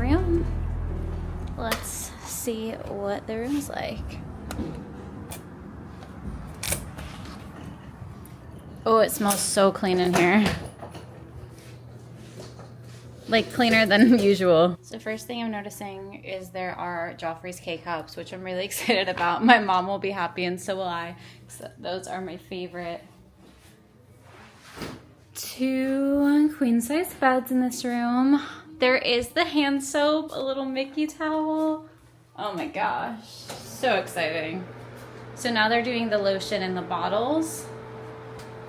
room. Let's see what the room's like. Oh, it smells so clean in here. Like cleaner than usual. So first thing I'm noticing is there are Joffrey's K-Cups, which I'm really excited about. My mom will be happy and so will I. So those are my favorite. 2 queen-size beds in this room. There is the hand soap, a little Mickey towel. Oh my gosh, so exciting. So now they're doing the lotion in the bottles.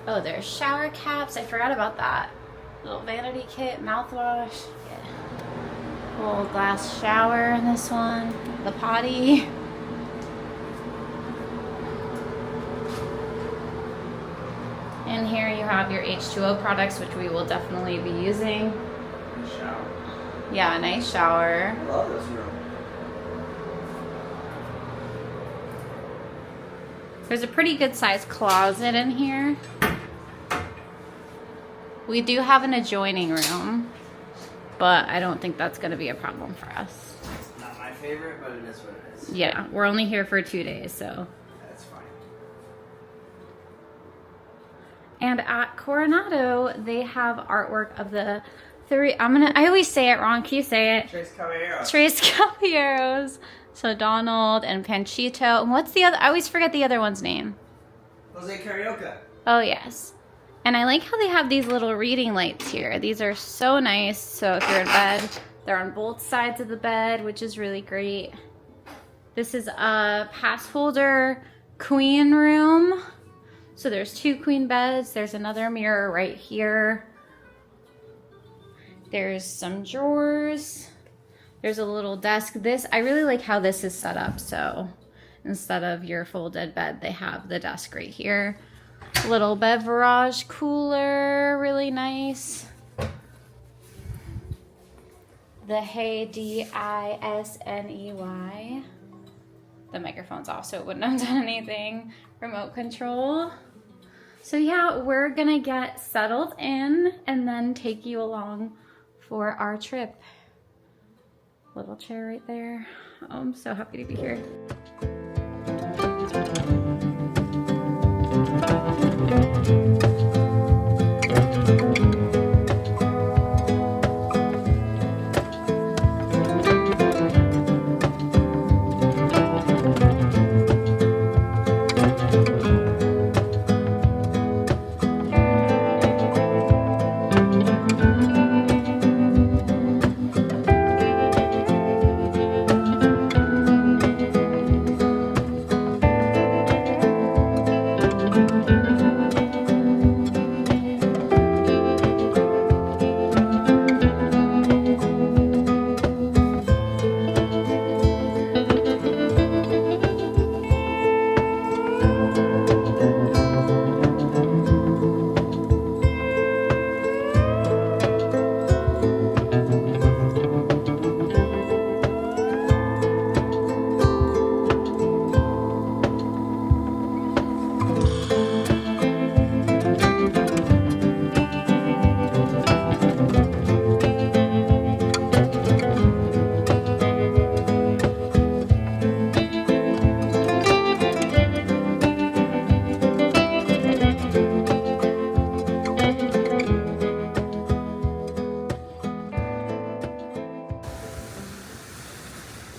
Oh, there's shower caps. I forgot about that. Little vanity kit, mouthwash. Yeah. Little glass shower in this one. The potty. And here you have your H2O products, which we will definitely be using. Shower. Yeah, a nice shower. I love this room. There's a pretty good sized closet in here. We do have an adjoining room, but I don't think that's going to be a problem for us. It's not my favorite, but it is what it is. Yeah, we're only here for 2 days, so. That's fine. And at Coronado, they have artwork of the 3. I always say it wrong. Can you say it? Tres Caballeros. Tres Caballeros. So Donald and Panchito. And what's the other? I always forget the other one's name. Jose Carioca. Oh, yes. And I like how they have these little reading lights here. These are so nice. So if you're in bed, they're on both sides of the bed, which is really great. This is a pass holder queen room. So there's 2 queen beds. There's another mirror right here. There's some drawers. There's a little desk. I really like how this is set up. So instead of your folded bed, they have the desk right here. Little beverage cooler, really nice. The Hey Disney. The microphone's off, so it wouldn't have done anything. Remote control. So yeah, we're gonna get settled in and then take you along for our trip. Little chair right there. Oh, I'm so happy to be here.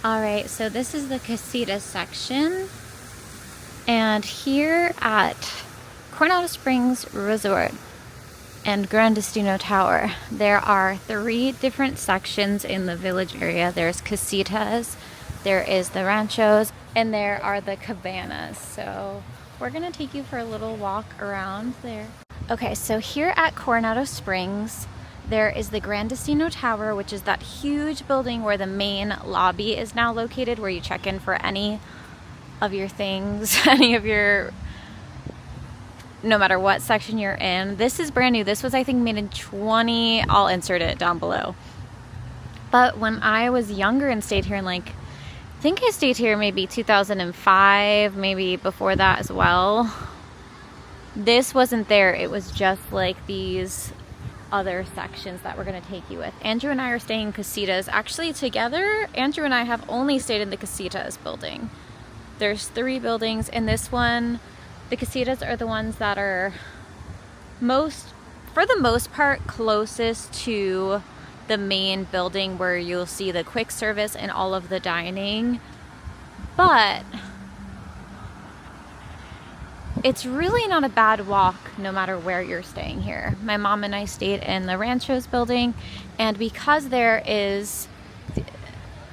Alright, so this is the Casitas section, and here at Coronado Springs Resort and Grand Destino Tower, there are 3 different sections in the village area. There's Casitas, there is the Ranchos, and there are the Cabanas. So we're gonna take you for a little walk around there. Okay, so here at Coronado Springs, there is the Grand Destino Tower, which is that huge building where the main lobby is now located, where you check in for any of your things, no matter what section you're in. This is brand new. This was, I think, made in I'll insert it down below. But when I was younger and stayed here in I think I stayed here maybe 2005, maybe before that as well. This wasn't there. It was just like these other sections that we're going to take you with. Andrew and I are staying in Casitas. Actually, together, Andrew and I have only stayed in the Casitas building. There's 3 buildings. In this one, the Casitas are the ones that are for the most part, closest to the main building where you'll see the quick service and all of the dining. But it's really not a bad walk no matter where you're staying here. My mom and I stayed in the Ranchos building, and because there is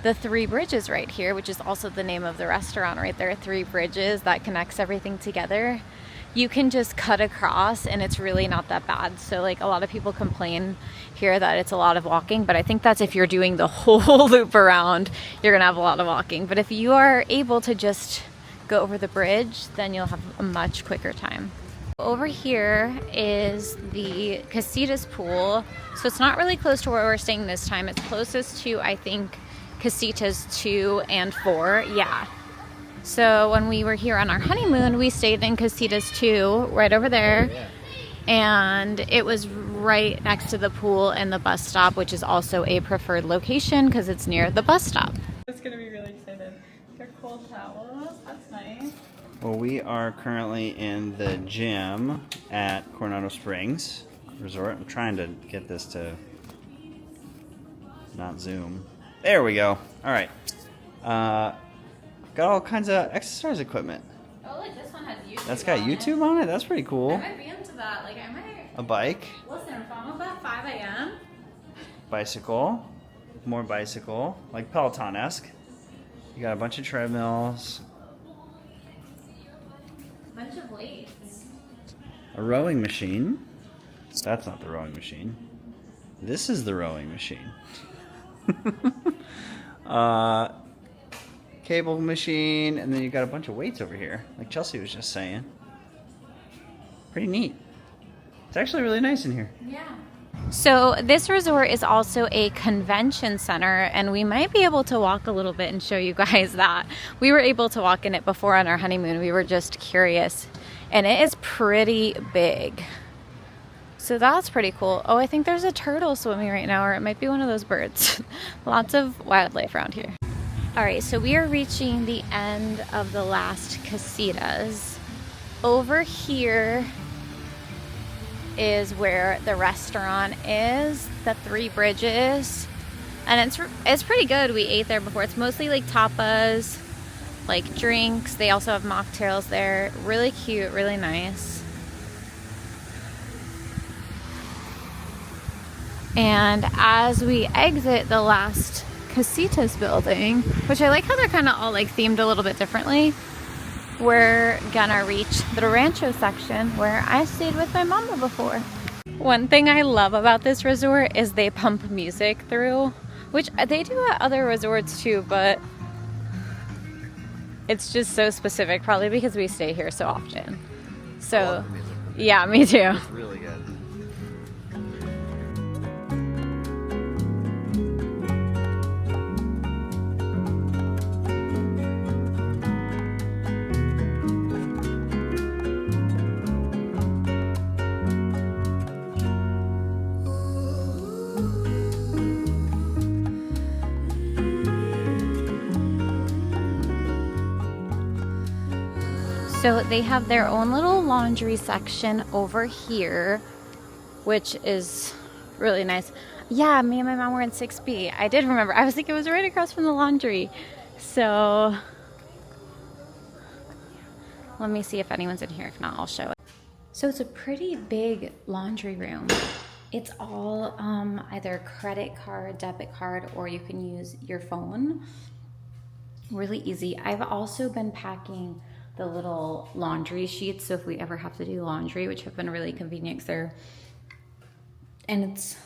the 3 bridges right here, which is also the name of the restaurant right there, 3 bridges that connects everything together, you can just cut across and it's really not that bad. So like a lot of people complain here that it's a lot of walking, but I think that's if you're doing the whole loop around, you're gonna have a lot of walking. But if you are able to just go over the bridge, then you'll have a much quicker time. Over here is the Casitas pool. So it's not really close to where we're staying this time. It's closest to, I think, Casitas 2 and 4. Yeah. So when we were here on our honeymoon, we stayed in Casitas 2, right over there. And it was right next to the pool and the bus stop, which is also a preferred location because it's near the bus stop. It's gonna be really excited. They're cold towels, that's nice. Well, we are currently in the gym at Coronado Springs Resort. I'm trying to get this to not zoom. There we go. All right. Got all kinds of exercise equipment. Oh, look, this one has YouTube. That's got YouTube on it? That's pretty cool. I might be into that. Like, I might. A bike. Listen, if I'm up at 5 a.m. Bicycle. More bicycle. Like Peloton-esque. You got a bunch of treadmills. Bunch of weights. A rowing machine. That's not the rowing machine. This is the rowing machine. Cable machine, and then you got a bunch of weights over here, like Chelsea was just saying. Pretty neat. It's actually really nice in here. Yeah. So this resort is also a convention center, and we might be able to walk a little bit and show you guys that. We were able to walk in it before on our honeymoon. We were just curious, and it is pretty big. So that's pretty cool. Oh, I think there's a turtle swimming right now, or it might be one of those birds. Lots of wildlife around here. All right, so we are reaching the end of the last Casitas. Over here is where the restaurant is, the 3 bridges. And it's pretty good. We ate there before. It's mostly like tapas, like drinks. They also have mocktails there. Really cute, really nice. And as we exit the last Casitas building, which I like how they're kind of all like themed a little bit differently, we're gonna reach the Ranchos section where I stayed with my mama before. One thing I love about this resort is they pump music through, which they do at other resorts too, but it's just so specific, probably because we stay here so often. So yeah, me too. It's really good. So they have their own little laundry section over here, which is really nice. Yeah, me and my mom were in 6B. I did remember. I was thinking it was right across from the laundry. So let me see if anyone's in here. If not, I'll show it. So it's a pretty big laundry room. It's all either credit card, debit card, or you can use your phone. Really easy. I've also been packing the little laundry sheets, so if we ever have to do laundry, which have been really convenient because they're, and it's,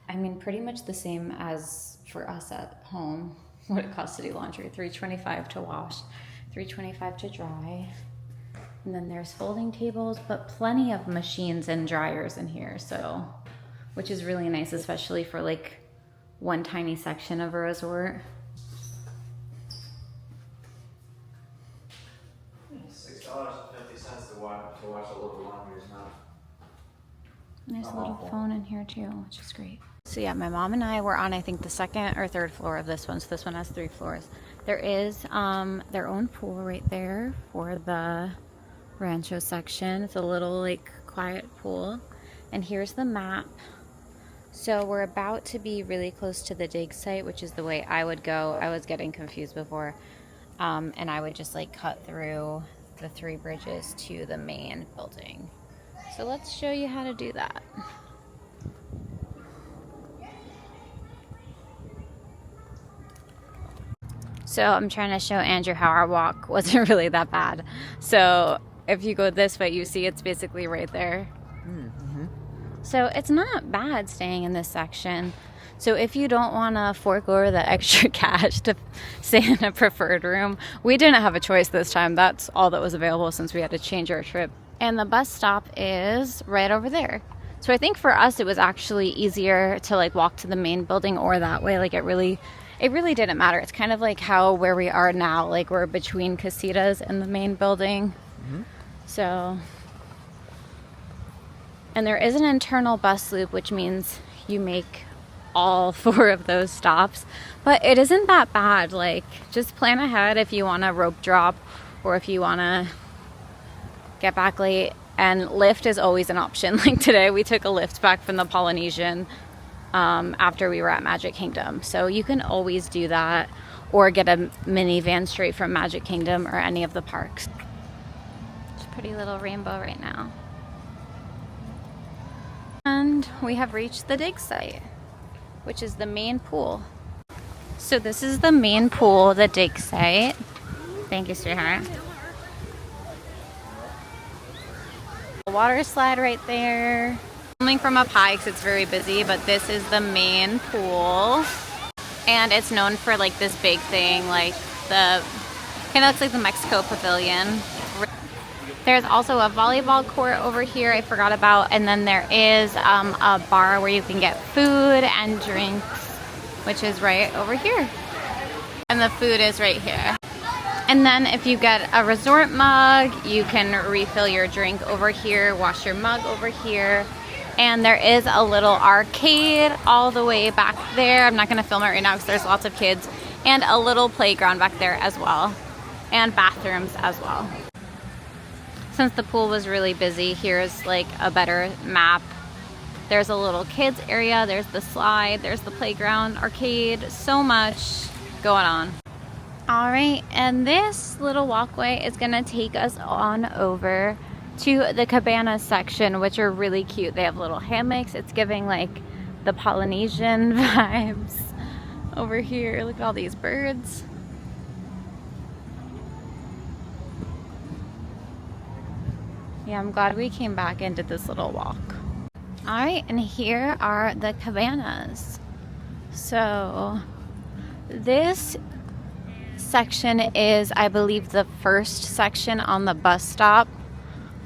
I mean, pretty much the same as for us at home, what it costs to do laundry. $3.25 to wash, $3.25 to dry. And then there's folding tables, but plenty of machines and dryers in here, so, which is really nice, especially for like one tiny section of a resort. $6.50 to wash a load of laundry is not Nice little phone in here too, which is great. So yeah, my mom and I were on, I think, the second or third floor of this one. So this one has 3 floors. There is their own pool right there for the Ranchos section. It's a little like quiet pool. And here's the map. So we're about to be really close to the dig site, which is the way I would go. I was getting confused before. And I would just like cut through the 3 bridges to the main building. So let's show you how to do that. So I'm trying to show Andrew how our walk wasn't really that bad. So if you go this way, you see it's basically right there. Mm-hmm. So it's not bad staying in this section. So if you don't want to fork over the extra cash to stay in a preferred room, we didn't have a choice this time. That's all that was available since we had to change our trip. And the bus stop is right over there. So I think for us, it was actually easier to like walk to the main building or that way. Like it really didn't matter. It's kind of like how where we are now, like we're between Casitas and the main building. Mm-hmm. So, and there is an internal bus loop, which means you make all 4 of those stops, but it isn't that bad. Like just plan ahead if you want to rope drop or if you want to get back late, and Lyft is always an option. Like today we took a Lyft back from the Polynesian after we were at Magic Kingdom. So you can always do that or get a minivan straight from Magic Kingdom or any of the parks. It's a pretty little rainbow right now. And we have reached the dig site, which is the main pool. So this is the main pool, the dig site. Thank you, sweetheart. The water slide right there. Coming from up high because it's very busy, but this is the main pool. And it's known for like this big thing, like the, kind of looks like the Mexico Pavilion. There's also a volleyball court over here I forgot about, and then there is a bar where you can get food and drinks, which is right over here. And the food is right here. And then if you get a resort mug, you can refill your drink over here, wash your mug over here. And there is a little arcade all the way back there. I'm not going to film it right now because there's lots of kids. And a little playground back there as well. And bathrooms as well. Since the pool was really busy, here's like a better map. There's a little kids area, there's the slide, there's the playground, arcade, so much going on. All right, and this little walkway is gonna take us on over to the Cabanas section, which are really cute. They have little hammocks. It's giving like the Polynesian vibes over here. Look at all these birds. Yeah, I'm glad we came back and did this little walk. All right, and here are the cabanas. So this section is, I believe, the first section on the bus stop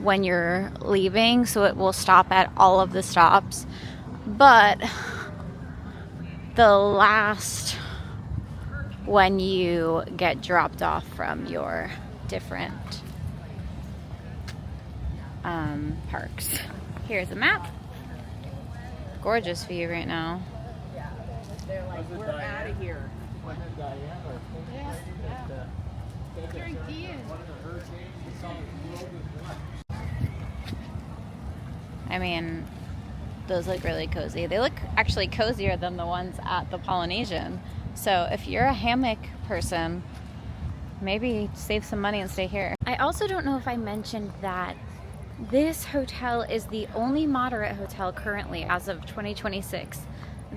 when you're leaving. So it will stop at all of the stops. But the last when you get dropped off from your different parks. Here's a map. Gorgeous view right now. They're like, we're out of here. I mean, those look really cozy. They look actually cozier than the ones at the Polynesian. So if you're a hammock person, maybe save some money and stay here. I also don't know if I mentioned that this hotel is the only moderate hotel currently as of 2026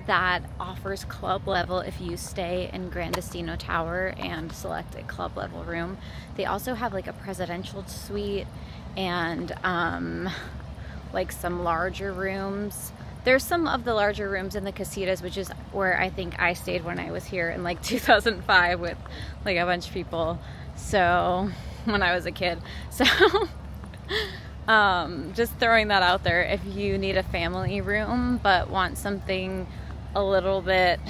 that offers club level if you stay in Grand Destino Tower and select a club level room. They also have like a presidential suite and like some larger rooms. There's some of the larger rooms in the Casitas, which is where I think I stayed when I was here in like 2005 with like a bunch of people. So when I was a kid. So just throwing that out there if you need a family room but want something a little bit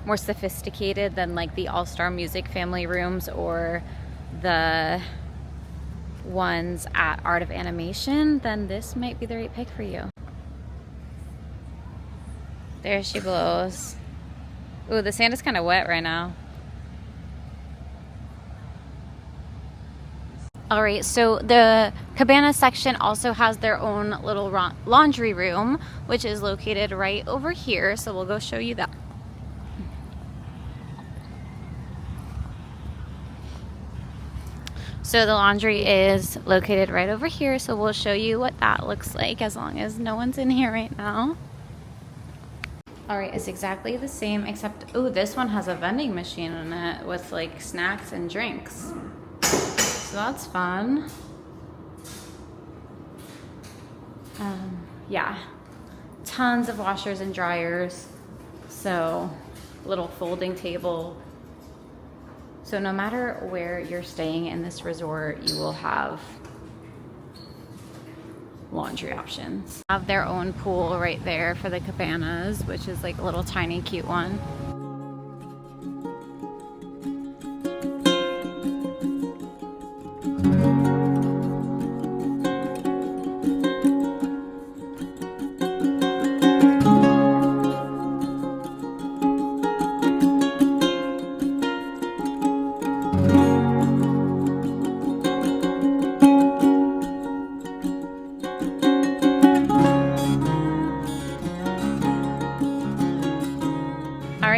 more sophisticated than like the All-Star Music family rooms or the ones at Art of Animation, then this might be the right pick for you. There she blows. Ooh, the sand is kind of wet right now. All right, so the Cabana section also has their own little laundry room, which is located right over here. So we'll go show you that. So the laundry is located right over here. So we'll show you what that looks like as long as no one's in here right now. All right, it's exactly the same except, oh, this one has a vending machine in it with like snacks and drinks. So that's fun. Yeah, tons of washers and dryers. So little folding table. So no matter where you're staying in this resort, you will have laundry options. Have their own pool right there for the Cabanas, which is like a little tiny cute one.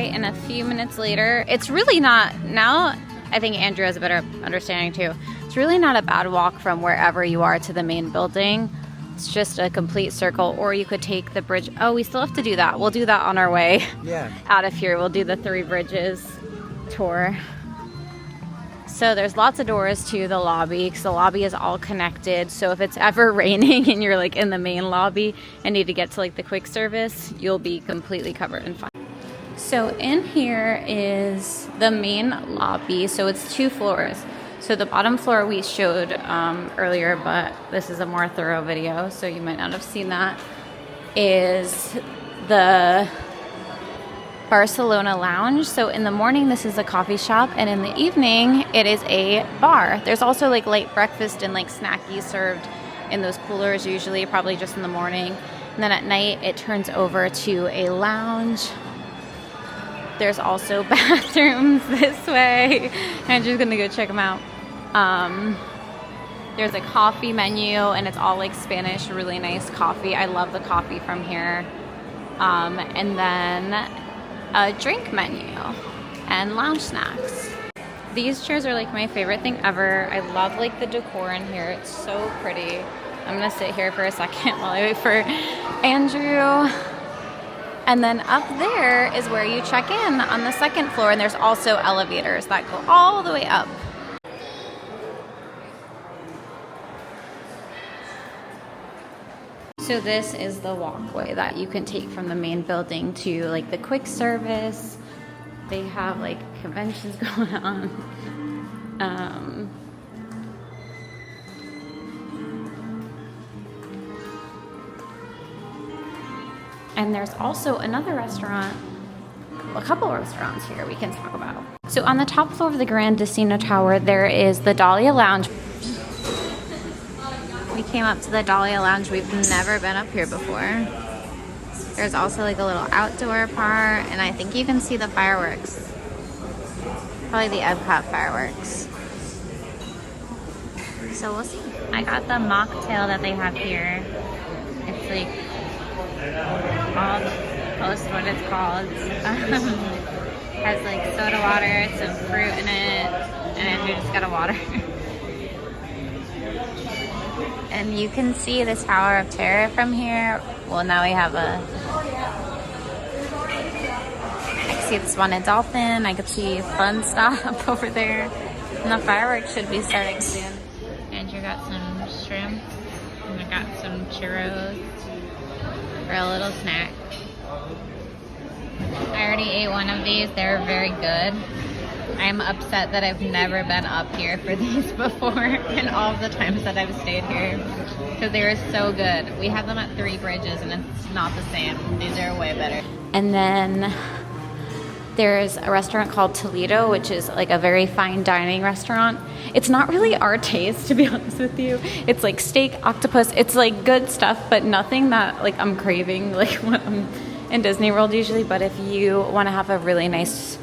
And a few minutes later, it's really not, now I think Andrew has a better understanding too. It's really not a bad walk from wherever you are to the main building. It's just a complete circle, or you could take the bridge. Oh, we still have to do that. We'll do that on our way out of here. We'll do the 3 bridges tour. So there's lots of doors to the lobby because the lobby is all connected. So if it's ever raining and you're like in the main lobby and need to get to like the quick service, you'll be completely covered in fun. So in here is the main lobby. So it's 2 floors. So the bottom floor we showed earlier, but this is a more thorough video, so you might not have seen that, is the Barcelona Lounge. So in the morning, this is a coffee shop, and in the evening, it is a bar. There's also like light breakfast and like snackies served in those coolers, usually probably just in the morning. And then at night, it turns over to a lounge. There's also bathrooms this way. I'm just gonna go check them out. There's a coffee menu, and it's all like Spanish, really nice coffee. I love the coffee from here. And then a drink menu and lounge snacks. These chairs are like my favorite thing ever. I love like the decor in here. It's so pretty. I'm gonna sit here for a second while I wait for Andrew. And then up there is where you check in on the 2nd floor, and there's also elevators that go all the way up. So this is the walkway that you can take from the main building to like the quick service. They have like conventions going on. And there's also another restaurant, a couple of restaurants here we can talk about. So on the top floor of the Grand Destino Tower, there is the Dahlia Lounge. We came up to the Dahlia Lounge. We've never been up here before. There's also like a little outdoor part, and I think you can see the fireworks. Probably the Epcot fireworks. So we'll see. I got the mocktail that they have here. It's like, I'll post what it's called. Has like soda water, some fruit in it, and Andrew just got a water. And you can see the Tower of Terror from here. Well, now we have I can see the Spotted Dolphin. I could see Fun Stop over there. And the fireworks should be starting soon. Andrew got some shrimp, and I got some churros for a little snack. I already ate one of these. They're very good. I'm upset that I've never been up here for these before and all of the times that I've stayed here because they were so good. We have them at 3 Bridges and it's not the same. These are way better. And then there's a restaurant called Toledo, which is like a very fine dining restaurant. It's not really our taste, to be honest with you. It's like steak, octopus. It's like good stuff, but nothing that like I'm craving like when I'm in Disney World usually, but if you want to have a really nice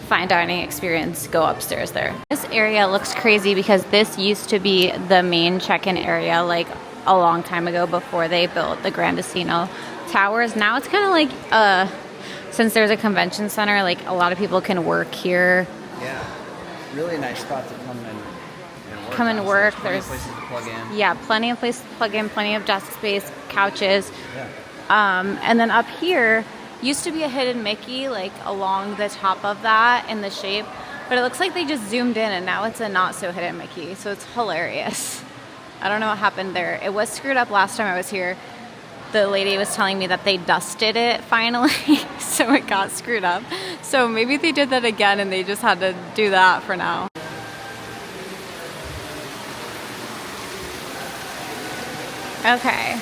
fine dining experience, go upstairs there. This area looks crazy because this used to be the main check-in area like a long time ago before they built the Grand Destino Towers. Now it's kind of like, since there's a convention center, like a lot of people can work here. Yeah, really nice spot to come and work. Come and work. There's plenty of places to plug in. Yeah, plenty of places to plug in, plenty of desk space, couches. Yeah. And then up here used to be a hidden Mickey, like along the top of that in the shape, but it looks like they just zoomed in and now it's a not so hidden Mickey, so it's hilarious. I don't know what happened there. It was screwed up last time I was here. The lady was telling me that they dusted it finally, so it got screwed up. So maybe they did that again and they just had to do that for now. Okay,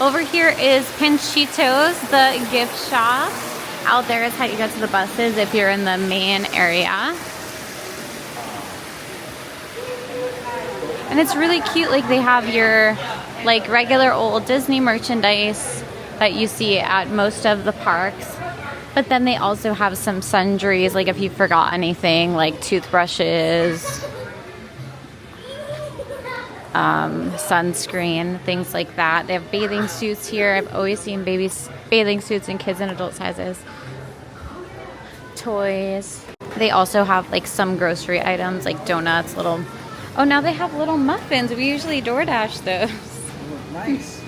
over here is Panchito's, the gift shop. Out there is how you get to the buses if you're in the main area. And it's really cute, like they have your like regular old Disney merchandise that you see at most of the parks. But then they also have some sundries, like if you forgot anything, like toothbrushes, sunscreen, things like that. They have bathing suits here. I've always seen bathing suits in kids and adult sizes. Toys. They also have like some grocery items like donuts, oh, now they have little muffins. We usually DoorDash those. Nice.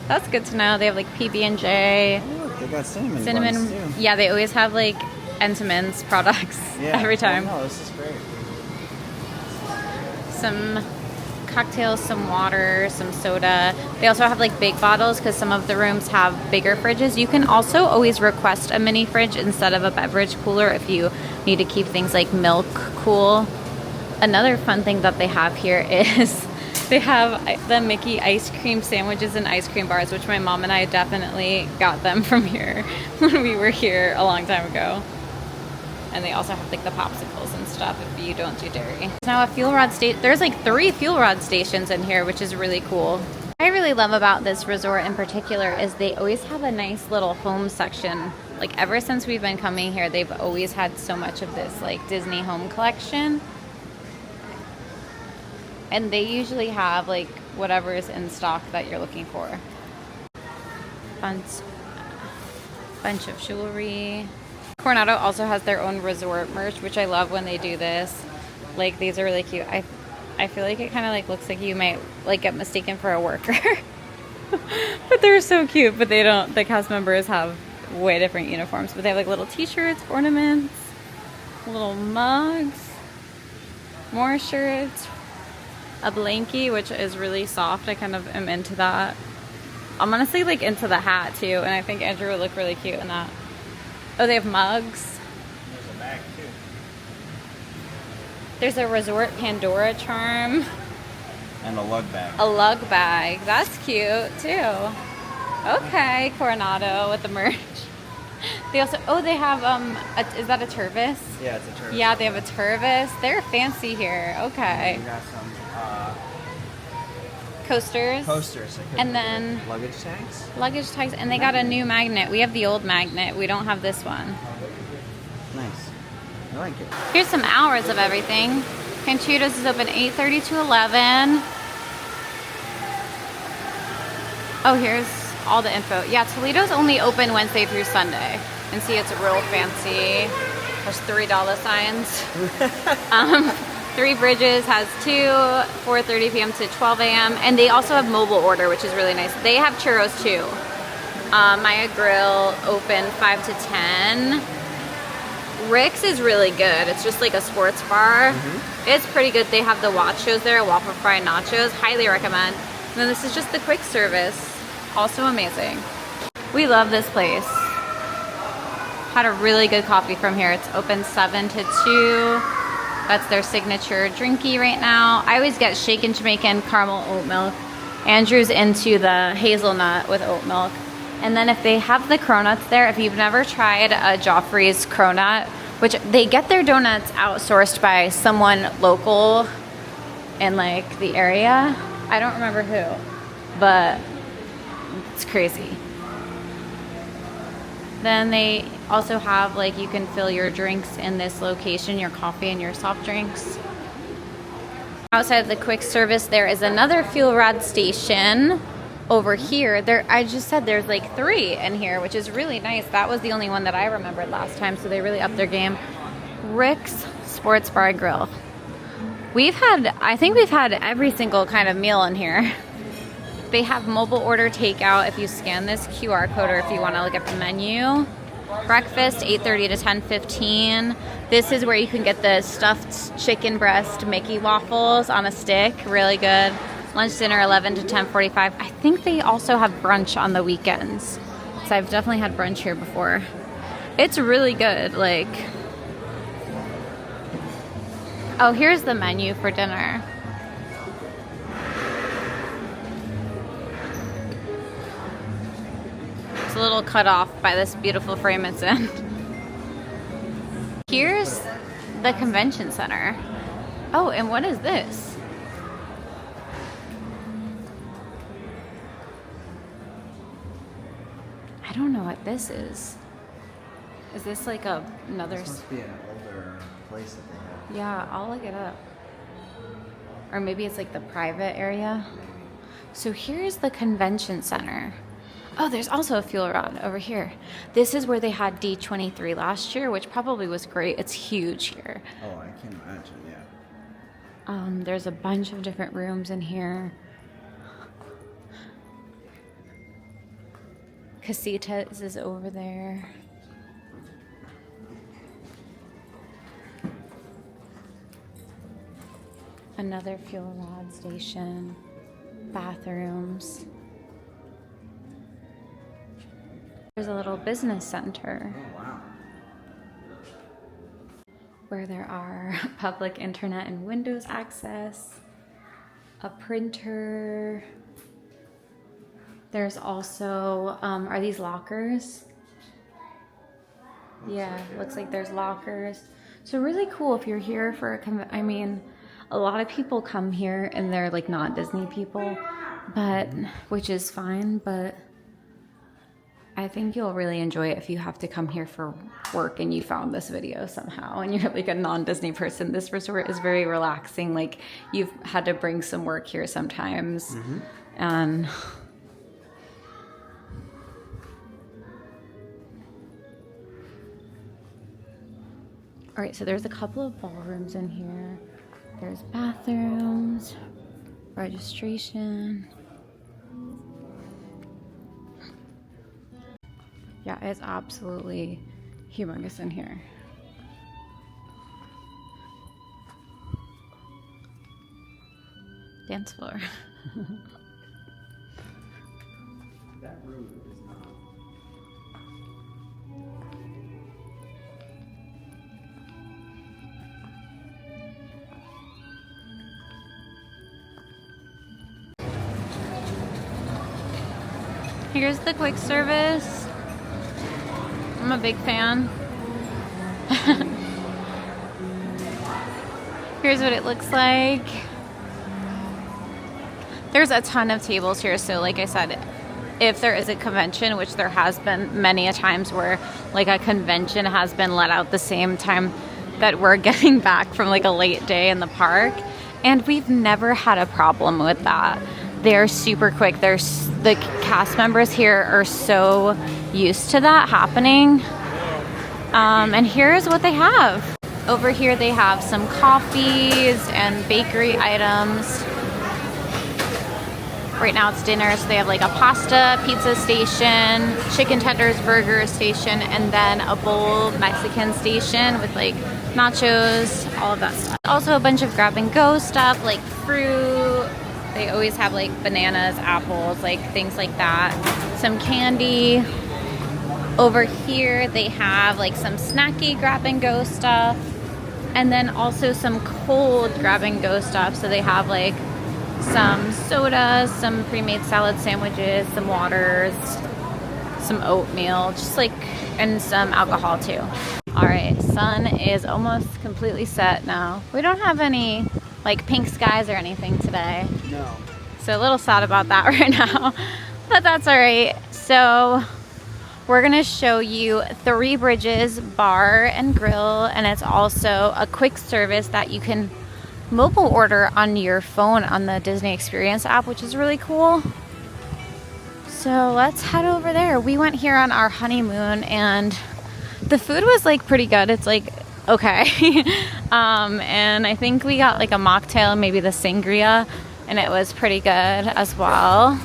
That's good to know. They have like PB&J. Oh, look, they got cinnamon buns, too. Yeah, they always have like Entenmann's products every time. Oh, no, this is great. Some cocktails, some water, some soda. They also have like big bottles because some of the rooms have bigger fridges. You can also always request a mini fridge instead of a beverage cooler if you need to keep things like milk cool. Another fun thing that they have here is they have the Mickey ice cream sandwiches and ice cream bars, which my mom and I definitely got them from here when we were here a long time ago. And they also have like the popsicles and stuff if you don't do dairy. Now a fuel rod station, there's like 3 fuel rod stations in here, which is really cool. What I really love about this resort in particular is they always have a nice little home section. Like ever since we've been coming here, they've always had so much of this like Disney home collection. And they usually have like whatever is in stock that you're looking for. Bunch of jewelry. Coronado also has their own resort merch, which I love when they do this. Like these are really cute. I feel like it kind of like looks like you might like get mistaken for a worker. But they're so cute, but they don't, the cast members have way different uniforms, but they have like little t-shirts, ornaments, little mugs, more shirts, a blankie, which is really soft. I kind of am into that. I'm honestly like into the hat too, and I think Andrew would look really cute in that. Oh, they have mugs. There's a bag too. There's a Resort Pandora charm. And a lug bag. A lug bag. That's cute too. Okay, Coronado with the merch. They also, oh, they have, is that a Turvis? Yeah, it's a Turvis. Yeah, they have a Turvis. They're fancy here. Okay. We got some Coasters. coasters. And then luggage tags. Luggage tags. And they got a new magnet. We have the old magnet. We don't have this one. Nice. I like it. Here's some hours of everything. Panchito's is open 8:30 to 11. Oh, here's all the info. Yeah, Toledo's only open Wednesday through Sunday. And see, it's real fancy. There's $3 signs. Three Bridges has 4:30 p.m. to 12 a.m. And they also have mobile order, which is really nice. They have churros too. Maya Grill open 5 to 10. Rix is really good. It's just like a sports bar. It's pretty good. They have the watch shows there, waffle fry nachos. Highly recommend. And then this is just the quick service. Also amazing. We love this place. Had a really good coffee from here. It's open 7 to 2. That's their signature drinky right now. I always get shaken Jamaican caramel oat milk. Andrew's into the hazelnut with oat milk. And then if they have the cronuts there, if you've never tried a Joffrey's cronut, which they get their donuts outsourced by someone local in like the area. I don't remember who, but it's crazy. Then they also have, like, you can fill your drinks in this location, your coffee and your soft drinks. Outside of the quick service, there is another fuel rod station over here. I just said there's like 3 in here, which is really nice. That was the only one that I remembered last time, so they really upped their game. Rix Sports Bar and Grill. I think we've had every single kind of meal in here. They have mobile order takeout if you scan this QR code or if you want to look at the menu. Breakfast, 8:30 to 10:15. This is where you can get the stuffed chicken breast Mickey waffles on a stick. Really good. Lunch, dinner, 11 to 10:45. I think they also have brunch on the weekends. So I've definitely had brunch here before. It's really good. Like, oh, here's the menu for dinner. A little cut off by this beautiful frame it's in. Here's the convention center. Oh, and what is this? I don't know what this is. Is this like another? This must be an older place that they have. Yeah, I'll look it up. Or maybe it's like the private area. So here's the convention center. Oh, there's also a fuel rod over here. This is where they had D23 last year, which probably was great. It's huge here. Oh, I can imagine, yeah. There's a bunch of different rooms in here. Casitas is over there. Another fuel rod station. Bathrooms. There's a little business center. Oh, wow. Where there are public internet and Windows access, a printer. There's also, are these lockers? Yeah, looks like there's lockers. So really cool if you're here for I mean, a lot of people come here and they're like not Disney people, but, which is fine, but I think you'll really enjoy it if you have to come here for work and you found this video somehow and you're like a non-Disney person. This resort is very relaxing. Like, you've had to bring some work here sometimes. Mm-hmm. And all right, so there's a couple of ballrooms in here. There's bathrooms, registration. Yeah, it's absolutely humongous in here. Dance floor. That room is not. Here's the quick service. I'm a big fan. Here's what it looks like. There's a ton of tables here, so like I said, if there is a convention, which there has been many a times where like a convention has been let out the same time that we're getting back from like a late day in the park, and we've never had a problem with that. They're super quick. The cast members here are so used to that happening. And here's what they have. Over here they have some coffees and bakery items. Right now it's dinner, so they have like a pasta, pizza station, chicken tenders, burger station, and then a bowl Mexican station with like nachos, all of that stuff. Also a bunch of grab and go stuff like fruit. They always have like bananas, apples, like things like that. Some candy. Over here they have like some snacky grab and go stuff. And then also some cold grab and go stuff. So they have like some sodas, some pre-made salad sandwiches, some waters, some oatmeal, just like, and some alcohol too. All right, sun is almost completely set now. We don't have any like pink skies or anything today. No. So a little sad about that right now, but that's all right. So we're gonna show you Three Bridges Bar and Grill, and it's also a quick service that you can mobile order on your phone on the Disney Experience app, which is really cool. So let's head over there. We went here on our honeymoon and the food was like pretty good. It's like okay. And I think we got like a mocktail, maybe the sangria, and it was pretty good as well.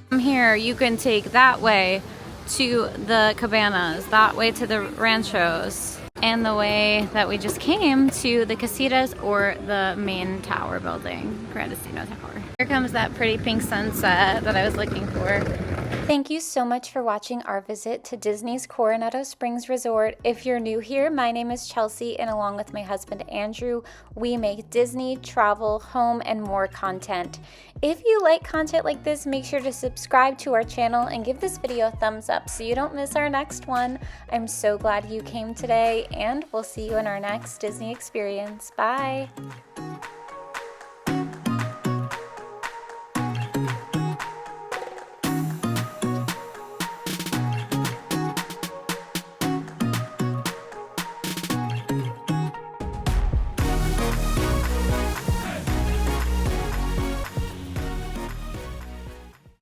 From here, you can take that way to the Cabanas, that way to the Ranchos, and the way that we just came to the Casitas or the main tower building, Grand Destino Tower. Here comes that pretty pink sunset that I was looking for. Thank you so much for watching our visit to Disney's Coronado Springs Resort. If you're new here, my name is Chelsea, and along with my husband Andrew, we make Disney, travel, home, and more content. If you like content like this, make sure to subscribe to our channel and give this video a thumbs up so you don't miss our next one. I'm so glad you came today, and we'll see you in our next Disney experience. Bye!